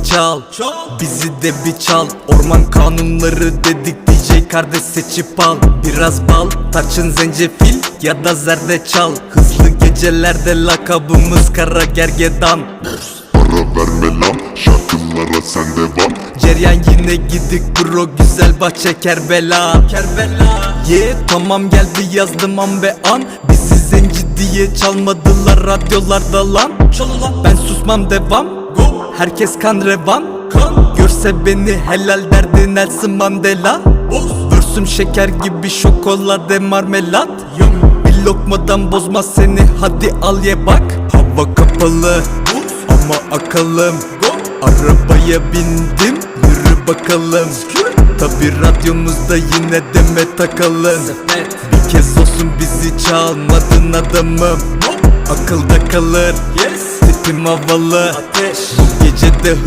çal, bizi de bir çal. Orman kanunları dedik, DJ kardeş seçip al. Biraz bal, tarçın, zencefil ya da zerdeçal. Hızlı gecelerde lakabımız kara gergedan. Para verme lan, şarkılara sen devam. Ceryan yine gidik bro, güzel bahçe Kerbela. Tamam geldi yazdım an be an. Bizi zenci diye çalmadılar radyolarda lan. Ben susmam devam, herkes kan revan. Görse beni helal derdi Nelson Mandela. Görsüm şeker gibi şokolade marmelat. Bir lokmadan bozmaz seni, hadi al ye bak. Hava kapalı ama akalım. Arabaya bindim, yürü bakalım. Tabi radyomuzda yine deme takalım. Bir kez olsun bizi çalmadın adamım. Akılda kalır, tipim havalı. Bu gece de